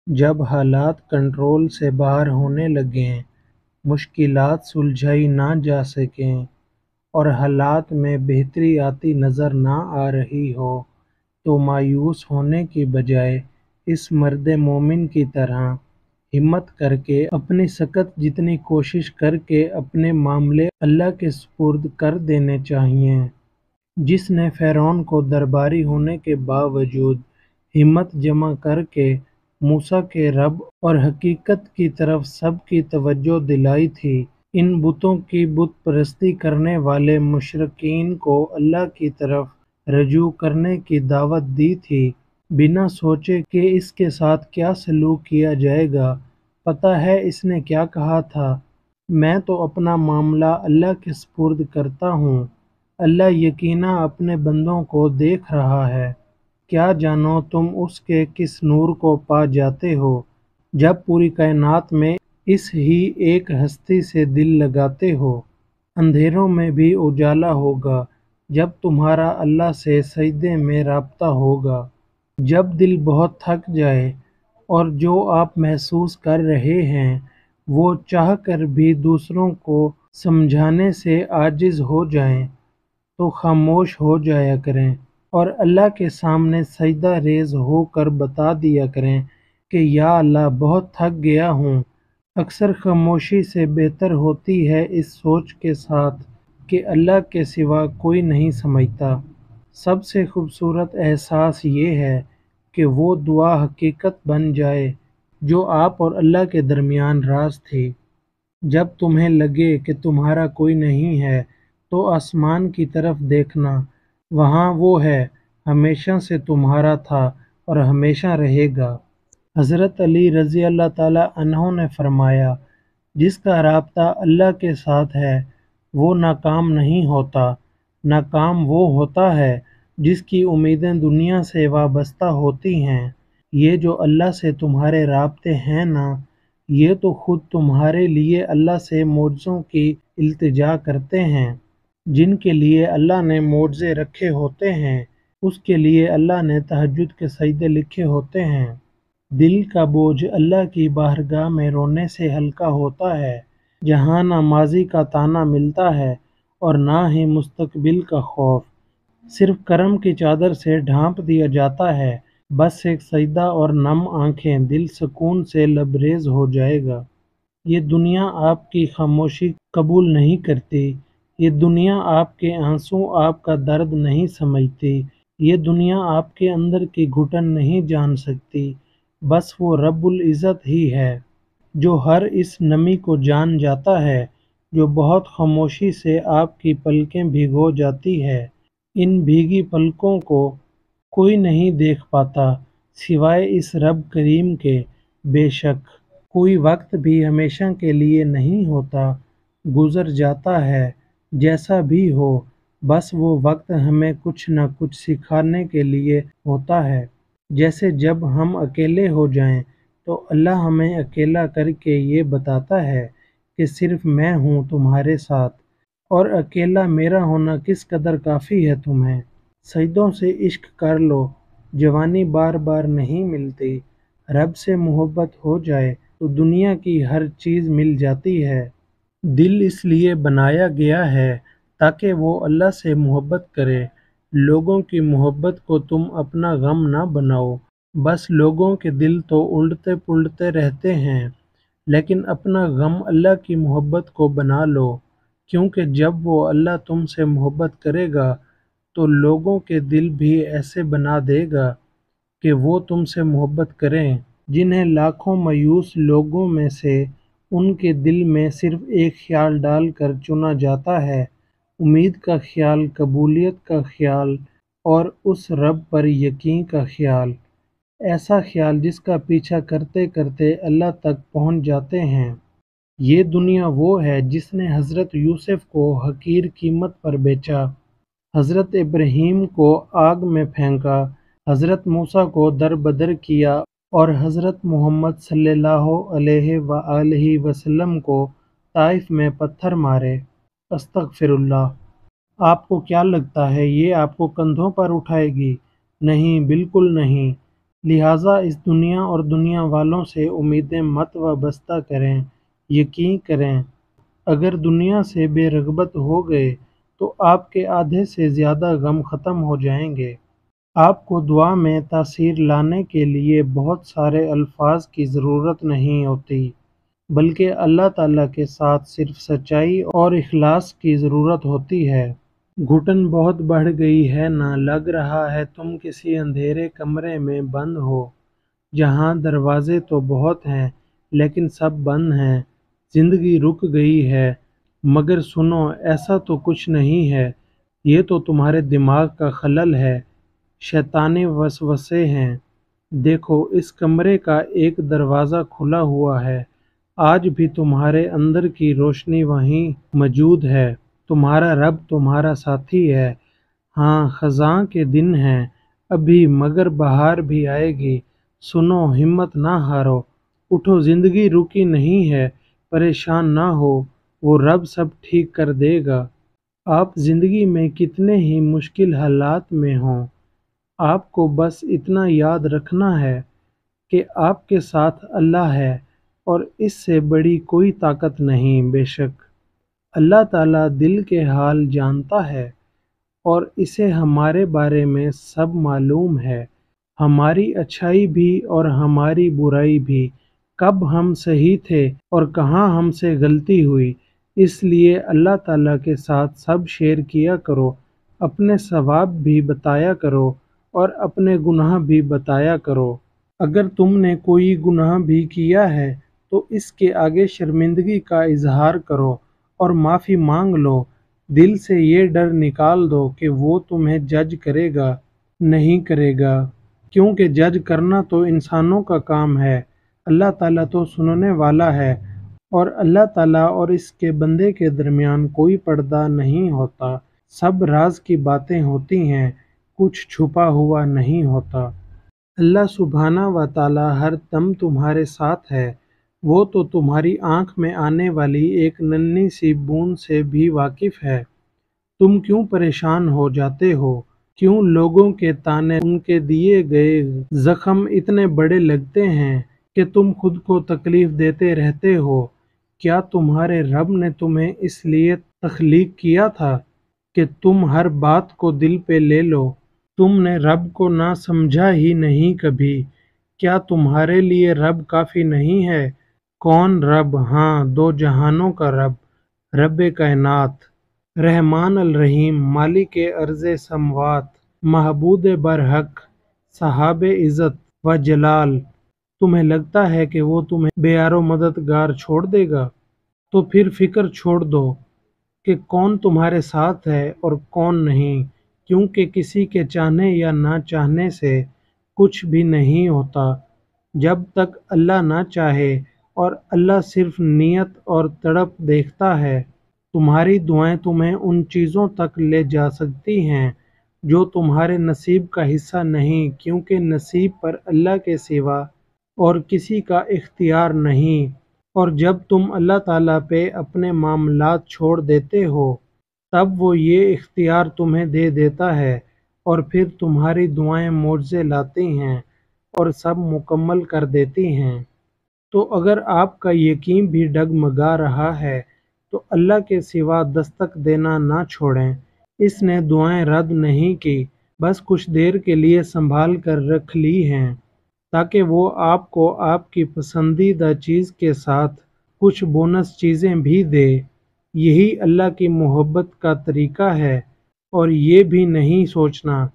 جب حالات کنٹرول سے باہر ہونے لگیں، مشکلات سلجھائی نہ جا سکیں اور حالات میں بہتری آتی نظر نہ آ رہی ہو تو مایوس ہونے کی بجائے اس مرد مومن کی طرح ہمت کر کے اپنی سخت جتنی کوشش کر کے اپنے معاملے اللہ کے سپرد کر دینے چاہیے، جس نے فرعون کو درباری ہونے کے باوجود ہمت جمع کر کے موسیٰ کے رب اور حقیقت کی طرف سب کی توجہ دلائی تھی۔ ان بتوں کی بت پرستی کرنے والے مشرکین کو اللہ کی طرف رجوع کرنے کی دعوت دی تھی، بنا سوچے کہ اس کے ساتھ کیا سلوک کیا جائے گا۔ پتہ ہے اس نے کیا کہا تھا؟ میں تو اپنا معاملہ اللہ کے سپرد کرتا ہوں، اللہ یقیناً اپنے بندوں کو دیکھ رہا ہے۔ کیا جانو تم اس کے کس نور کو پا جاتے ہو جب پوری کائنات میں اس ہی ایک ہستی سے دل لگاتے ہو؟ اندھیروں میں بھی اجالا ہوگا جب تمہارا اللہ سے سجدے میں رابطہ ہوگا۔ جب دل بہت تھک جائے اور جو آپ محسوس کر رہے ہیں وہ چاہ کر بھی دوسروں کو سمجھانے سے عاجز ہو جائیں تو خاموش ہو جایا کریں اور اللہ کے سامنے سجدہ ریز ہو کر بتا دیا کریں کہ یا اللہ بہت تھک گیا ہوں۔ اکثر خاموشی سے بہتر ہوتی ہے اس سوچ کے ساتھ کہ اللہ کے سوا کوئی نہیں سمجھتا۔ سب سے خوبصورت احساس یہ ہے کہ وہ دعا حقیقت بن جائے جو آپ اور اللہ کے درمیان راز تھی۔ جب تمہیں لگے کہ تمہارا کوئی نہیں ہے تو آسمان کی طرف دیکھنا، وہاں وہ ہے، ہمیشہ سے تمہارا تھا اور ہمیشہ رہے گا۔ حضرت علی رضی اللہ تعالیٰ عنہ نے فرمایا، جس کا رابطہ اللہ کے ساتھ ہے وہ ناکام نہیں ہوتا، ناکام وہ ہوتا ہے جس کی امیدیں دنیا سے وابستہ ہوتی ہیں۔ یہ جو اللہ سے تمہارے رابطے ہیں نا، یہ تو خود تمہارے لیے اللہ سے معجزوں کی التجا کرتے ہیں۔ جن کے لیے اللہ نے معجزے رکھے ہوتے ہیں اس کے لیے اللہ نے تہجد کے سجدے لکھے ہوتے ہیں۔ دل کا بوجھ اللہ کی بارگاہ میں رونے سے ہلکا ہوتا ہے، جہاں نہ ماضی کا تانا ملتا ہے اور نہ ہی مستقبل کا خوف، صرف کرم کی چادر سے ڈھانپ دیا جاتا ہے۔ بس ایک سجدہ اور نم آنکھیں، دل سکون سے لبریز ہو جائے گا۔ یہ دنیا آپ کی خاموشی قبول نہیں کرتی، یہ دنیا آپ کے آنسو، آپ کا درد نہیں سمجھتی، یہ دنیا آپ کے اندر کی گھٹن نہیں جان سکتی۔ بس وہ رب العزت ہی ہے جو ہر اس نمی کو جان جاتا ہے، جو بہت خاموشی سے آپ کی پلکیں بھگو جاتی ہے۔ ان بھیگی پلکوں کو کوئی نہیں دیکھ پاتا سوائے اس رب کریم کے۔ بے شک کوئی وقت بھی ہمیشہ کے لیے نہیں ہوتا، گزر جاتا ہے۔ جیسا بھی ہو، بس وہ وقت ہمیں کچھ نہ کچھ سکھانے کے لیے ہوتا ہے۔ جیسے جب ہم اکیلے ہو جائیں تو اللہ ہمیں اکیلا کر کے یہ بتاتا ہے کہ صرف میں ہوں تمہارے ساتھ، اور اکیلا میرا ہونا کس قدر کافی ہے تمہیں۔ سجدوں سے عشق کر لو، جوانی بار بار نہیں ملتی۔ رب سے محبت ہو جائے تو دنیا کی ہر چیز مل جاتی ہے۔ دل اس لیے بنایا گیا ہے تاکہ وہ اللہ سے محبت کرے۔ لوگوں کی محبت کو تم اپنا غم نہ بناؤ، بس لوگوں کے دل تو الٹتے پلٹتے رہتے ہیں، لیکن اپنا غم اللہ کی محبت کو بنا لو، کیونکہ جب وہ اللہ تم سے محبت کرے گا تو لوگوں کے دل بھی ایسے بنا دے گا کہ وہ تم سے محبت کریں۔ جنہیں لاکھوں مایوس لوگوں میں سے ان کے دل میں صرف ایک خیال ڈال کر چنا جاتا ہے، امید کا خیال، قبولیت کا خیال اور اس رب پر یقین کا خیال۔ ایسا خیال جس کا پیچھا کرتے کرتے اللہ تک پہنچ جاتے ہیں۔ یہ دنیا وہ ہے جس نے حضرت یوسف کو حقیر قیمت پر بیچا، حضرت ابراہیم کو آگ میں پھینکا، حضرت موسیٰ کو در بدر کیا اور حضرت محمد صلی اللہ علیہ وآلہ وسلم کو طائف میں پتھر مارے۔ استغفر اللہ۔ آپ کو کیا لگتا ہے یہ آپ کو کندھوں پر اٹھائے گی؟ نہیں، بالکل نہیں۔ لہٰذا اس دنیا اور دنیا والوں سے امیدیں مت وابستہ کریں۔ یقین کریں اگر دنیا سے بے رغبت ہو گئے تو آپ کے آدھے سے زیادہ غم ختم ہو جائیں گے۔ آپ کو دعا میں تاثیر لانے کے لیے بہت سارے الفاظ کی ضرورت نہیں ہوتی، بلکہ اللہ تعالیٰ کے ساتھ صرف سچائی اور اخلاص کی ضرورت ہوتی ہے۔ گھٹن بہت بڑھ گئی ہے نہ، لگ رہا ہے تم کسی اندھیرے کمرے میں بند ہو، جہاں دروازے تو بہت ہیں لیکن سب بند ہیں۔ زندگی رک گئی ہے، مگر سنو ایسا تو کچھ نہیں ہے، یہ تو تمہارے دماغ کا خلل ہے، شیطانی وسوسے ہیں۔ دیکھو اس کمرے کا ایک دروازہ کھلا ہوا ہے، آج بھی تمہارے اندر کی روشنی وہیں موجود ہے، تمہارا رب تمہارا ساتھی ہے۔ ہاں خزاں کے دن ہیں ابھی، مگر بہار بھی آئے گی، سنو ہمت نہ ہارو، اٹھو زندگی رکی نہیں ہے، پریشان نہ ہو، وہ رب سب ٹھیک کر دے گا۔ آپ زندگی میں کتنے ہی مشکل حالات میں ہوں، آپ کو بس اتنا یاد رکھنا ہے کہ آپ کے ساتھ اللہ ہے اور اس سے بڑی کوئی طاقت نہیں۔ بے شک اللہ تعالیٰ دل کے حال جانتا ہے اور اسے ہمارے بارے میں سب معلوم ہے، ہماری اچھائی بھی اور ہماری برائی بھی، کب ہم صحیح تھے اور کہاں ہم سے غلطی ہوئی۔ اس لیے اللہ تعالیٰ کے ساتھ سب شیئر کیا کرو، اپنے ثواب بھی بتایا کرو اور اپنے گناہ بھی بتایا کرو۔ اگر تم نے کوئی گناہ بھی کیا ہے تو اس کے آگے شرمندگی کا اظہار کرو اور معافی مانگ لو، دل سے یہ ڈر نکال دو کہ وہ تمہیں جج کرے گا، نہیں کرے گا، کیونکہ جج کرنا تو انسانوں کا کام ہے، اللہ تعالیٰ تو سننے والا ہے، اور اللہ تعالیٰ اور اس کے بندے کے درمیان کوئی پردہ نہیں ہوتا، سب راز کی باتیں ہوتی ہیں، کچھ چھپا ہوا نہیں ہوتا۔ اللہ سبحانہ و تعالیٰ ہر دم تمہارے ساتھ ہے، وہ تو تمہاری آنکھ میں آنے والی ایک ننھی سی بوند سے بھی واقف ہے۔ تم کیوں پریشان ہو جاتے ہو؟ کیوں لوگوں کے طعنے، ان کے دیے گئے زخم اتنے بڑے لگتے ہیں کہ تم خود کو تکلیف دیتے رہتے ہو؟ کیا تمہارے رب نے تمہیں اس لیے تخلیق کیا تھا کہ تم ہر بات کو دل پہ لے لو؟ تم نے رب کو نہ سمجھا ہی نہیں کبھی۔ کیا تمہارے لیے رب کافی نہیں ہے؟ کون رب؟ ہاں، دو جہانوں کا رب، رب کائنات، رحمان الرحیم، مالک ارض سماوات، معبود برحق، صاحب عزت و جلال۔ تمہیں لگتا ہے کہ وہ تمہیں بے یار و مددگار چھوڑ دے گا؟ تو پھر فکر چھوڑ دو کہ کون تمہارے ساتھ ہے اور کون نہیں، کیونکہ کسی کے چاہنے یا نہ چاہنے سے کچھ بھی نہیں ہوتا جب تک اللہ نہ چاہے، اور اللہ صرف نیت اور تڑپ دیکھتا ہے۔ تمہاری دعائیں تمہیں ان چیزوں تک لے جا سکتی ہیں جو تمہارے نصیب کا حصہ نہیں، کیونکہ نصیب پر اللہ کے سوا اور کسی کا اختیار نہیں، اور جب تم اللہ تعالیٰ پہ اپنے معاملات چھوڑ دیتے ہو تب وہ یہ اختیار تمہیں دے دیتا ہے، اور پھر تمہاری دعائیں معجزے لاتی ہیں اور سب مکمل کر دیتی ہیں۔ تو اگر آپ کا یقین بھی ڈگمگا رہا ہے تو اللہ کے سوا دستک دینا نہ چھوڑیں، اس نے دعائیں رد نہیں کی، بس کچھ دیر کے لیے سنبھال کر رکھ لی ہیں تاکہ وہ آپ کو آپ کی پسندیدہ چیز کے ساتھ کچھ بونس چیزیں بھی دے۔ یہی اللہ کی محبت کا طریقہ ہے، اور یہ بھی نہیں سوچنا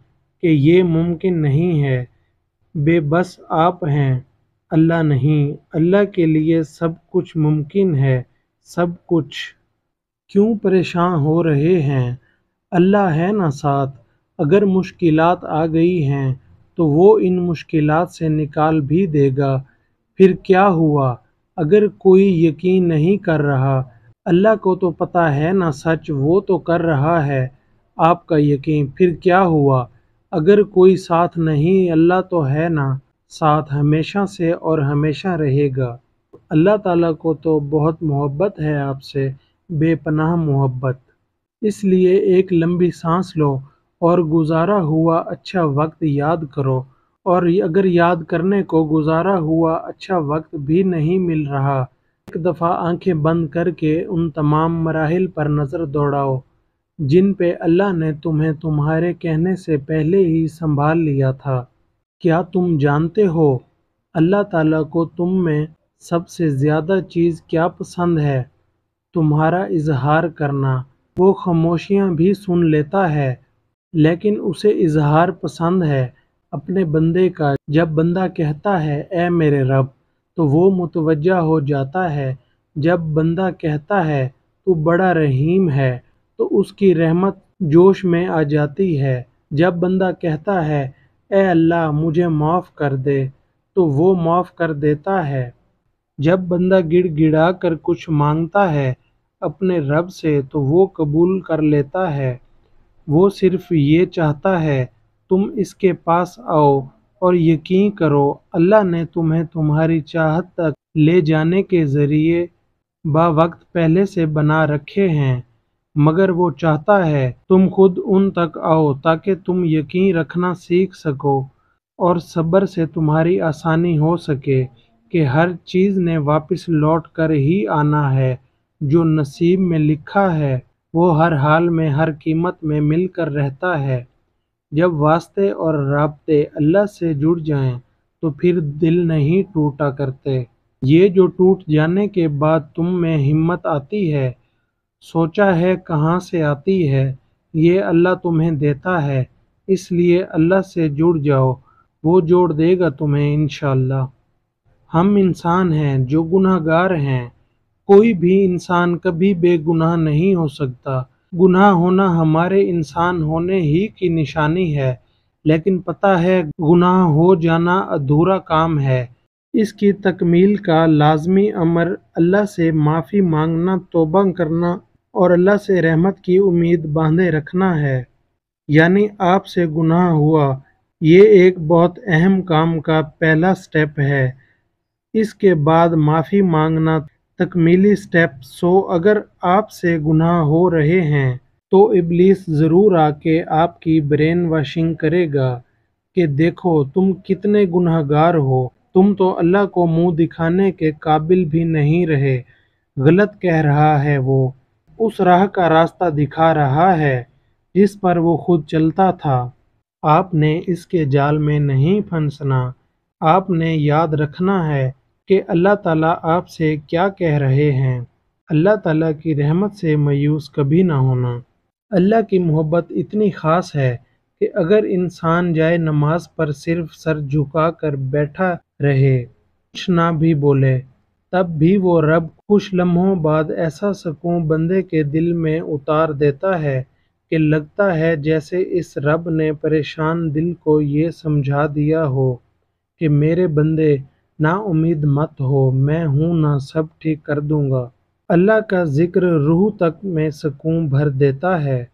کہ یہ ممکن نہیں ہے، بے بس آپ ہیں، اللہ نہیں۔ اللہ کے لیے سب کچھ ممکن ہے، سب کچھ۔ کیوں پریشان ہو رہے ہیں؟ اللہ ہے نا ساتھ۔ اگر مشکلات آ گئی ہیں تو وہ ان مشکلات سے نکال بھی دے گا۔ پھر کیا ہوا؟ اگر کوئی یقین نہیں کر رہا، اللہ کو تو پتہ ہے نا سچ، وہ تو کر رہا ہے آپ کا یقین، پھر کیا ہوا؟ اگر کوئی ساتھ نہیں، اللہ تو ہے نا ساتھ، ہمیشہ سے اور ہمیشہ رہے گا۔ اللہ تعالیٰ کو تو بہت محبت ہے آپ سے، بے پناہ محبت۔ اس لیے ایک لمبی سانس لو اور گزارا ہوا اچھا وقت یاد کرو اور اگر یاد کرنے کو گزارا ہوا اچھا وقت بھی نہیں مل رہا، ایک دفعہ آنکھیں بند کر کے ان تمام مراحل پر نظر دوڑاؤ جن پہ اللہ نے تمہیں تمہارے کہنے سے پہلے ہی سنبھال لیا تھا۔ کیا تم جانتے ہو اللہ تعالیٰ کو تم میں سب سے زیادہ چیز کیا پسند ہے؟ تمہارا اظہار کرنا۔ وہ خاموشیاں بھی سن لیتا ہے، لیکن اسے اظہار پسند ہے اپنے بندے کا۔ جب بندہ کہتا ہے اے میرے رب، تو وہ متوجہ ہو جاتا ہے۔ جب بندہ کہتا ہے تو بڑا رحیم ہے، تو اس کی رحمت جوش میں آ جاتی ہے۔ جب بندہ کہتا ہے اے اللہ مجھے معاف کر دے، تو وہ معاف کر دیتا ہے۔ جب بندہ گڑ گڑا کر کچھ مانگتا ہے اپنے رب سے، تو وہ قبول کر لیتا ہے۔ وہ صرف یہ چاہتا ہے تم اس کے پاس آؤ اور یقین کرو اللہ نے تمہیں تمہاری چاہت تک لے جانے کے ذریعے باوقت پہلے سے بنا رکھے ہیں، مگر وہ چاہتا ہے تم خود ان تک آؤ تاکہ تم یقین رکھنا سیکھ سکو اور صبر سے تمہاری آسانی ہو سکے کہ ہر چیز نے واپس لوٹ کر ہی آنا ہے۔ جو نصیب میں لکھا ہے وہ ہر حال میں ہر قیمت میں مل کر رہتا ہے۔ جب واسطے اور رابطے اللہ سے جڑ جائیں تو پھر دل نہیں ٹوٹا کرتے۔ یہ جو ٹوٹ جانے کے بعد تم میں ہمت آتی ہے، سوچا ہے کہاں سے آتی ہے؟ یہ اللہ تمہیں دیتا ہے، اس لیے اللہ سے جڑ جاؤ، وہ جوڑ دے گا تمہیں انشاءاللہ۔ ہم انسان ہیں جو گناہ گار ہیں، کوئی بھی انسان کبھی بے گناہ نہیں ہو سکتا۔ گناہ ہونا ہمارے انسان ہونے ہی کی نشانی ہے، لیکن پتہ ہے گناہ ہو جانا ادھورا کام ہے۔ اس کی تکمیل کا لازمی امر اللہ سے معافی مانگنا، توبہ کرنا اور اللہ سے رحمت کی امید باندھے رکھنا ہے۔ یعنی آپ سے گناہ ہوا، یہ ایک بہت اہم کام کا پہلا سٹیپ ہے۔ اس کے بعد معافی مانگنا تکمیلی سٹیپ۔ اگر آپ سے گناہ ہو رہے ہیں تو ابلیس ضرور آ کے آپ کی برین واشنگ کرے گا کہ دیکھو تم کتنے گناہ گار ہو، تم تو اللہ کو منہ دکھانے کے قابل بھی نہیں رہے۔ غلط کہہ رہا ہے وہ، اس راہ کا راستہ دکھا رہا ہے جس پر وہ خود چلتا تھا۔ آپ نے اس کے جال میں نہیں پھنسنا۔ آپ نے یاد رکھنا ہے کہ اللہ تعالیٰ آپ سے کیا کہہ رہے ہیں۔ اللہ تعالیٰ کی رحمت سے مایوس کبھی نہ ہونا۔ اللہ کی محبت اتنی خاص ہے کہ اگر انسان جائے نماز پر صرف سر جھکا کر بیٹھا رہے، کچھ نہ بھی بولے، تب بھی وہ رب کچھ لمحوں بعد ایسا سکون بندے کے دل میں اتار دیتا ہے کہ لگتا ہے جیسے اس رب نے پریشان دل کو یہ سمجھا دیا ہو کہ میرے بندے نا امید مت ہو، میں ہوں نا، سب ٹھیک کر دوں گا۔ اللہ کا ذکر روح تک میں سکون بھر دیتا ہے۔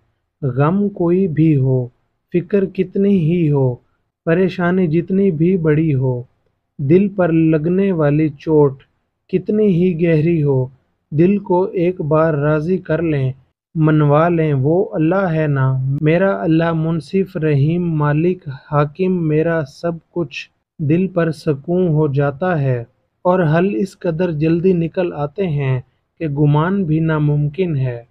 غم کوئی بھی ہو، فکر کتنی ہی ہو، پریشانی جتنی بھی بڑی ہو، دل پر لگنے والی چوٹ کتنی ہی گہری ہو، دل کو ایک بار راضی کر لیں، منوا لیں، وہ اللہ ہے نا، میرا اللہ منصف رحیم مالک حاکم، میرا سب کچھ، دل پر سکون ہو جاتا ہے اور حل اس قدر جلدی نکل آتے ہیں کہ گمان بھی ناممکن ہے۔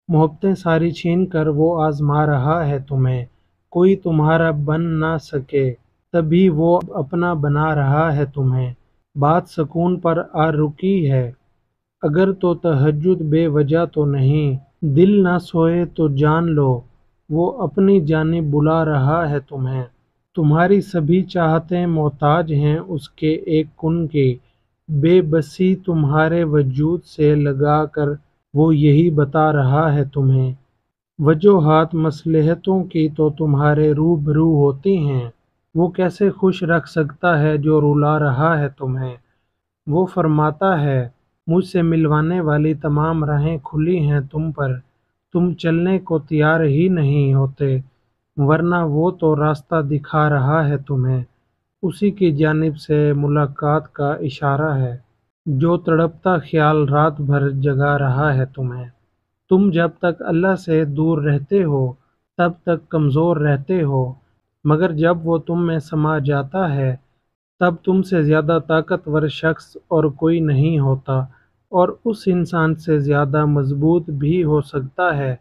محبتیں ساری چھین کر وہ آزما رہا ہے تمہیں، کوئی تمہارا بن نہ سکے، تبھی وہ اپنا بنا رہا ہے تمہیں۔ بات سکون پر آ رکی ہے، اگر تو تہجد بے وجہ تو نہیں، دل نہ سوئے تو جان لو وہ اپنی جانب بلا رہا ہے تمہیں۔ تمہاری سبھی چاہتیں محتاج ہیں اس کے ایک کن کی، بے بسی تمہارے وجود سے لگا کر وہ یہی بتا رہا ہے تمہیں۔ وجوہات مصلحتوں کی تو تمہارے روبرو ہوتی ہیں، وہ کیسے خوش رکھ سکتا ہے جو رلا رہا ہے تمہیں۔ وہ فرماتا ہے مجھ سے ملوانے والی تمام راہیں کھلی ہیں تم پر، تم چلنے کو تیار ہی نہیں ہوتے، ورنہ وہ تو راستہ دکھا رہا ہے تمہیں، اسی کی جانب سے ملاقات کا اشارہ ہے، جو تڑپتا خیال رات بھر جگا رہا ہے تمہیں۔ تم جب تک اللہ سے دور رہتے ہو تب تک کمزور رہتے ہو، مگر جب وہ تم میں سما جاتا ہے تب تم سے زیادہ طاقتور شخص اور کوئی نہیں ہوتا، اور اس انسان سے زیادہ مضبوط بھی ہو سکتا ہے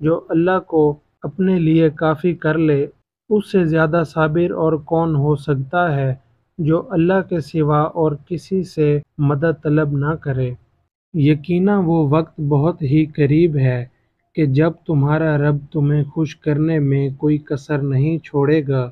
جو اللہ کو اپنے لیے کافی کر لے۔ اس سے زیادہ صابر اور کون ہو سکتا ہے جو اللہ کے سوا اور کسی سے مدد طلب نہ کرے۔ یقیناً وہ وقت بہت ہی قریب ہے کہ جب تمہارا رب تمہیں خوش کرنے میں کوئی کسر نہیں چھوڑے گا،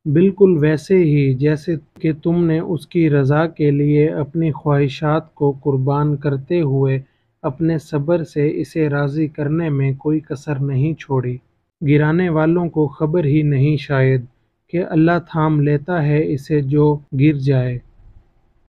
بالکل ویسے ہی جیسے کہ تم نے اس کی رضا کے لیے اپنی خواہشات کو قربان کرتے ہوئے اپنے صبر سے اسے راضی کرنے میں کوئی کسر نہیں چھوڑی۔ گرانے والوں کو خبر ہی نہیں شاید کہ اللہ تھام لیتا ہے اسے جو گر جائے۔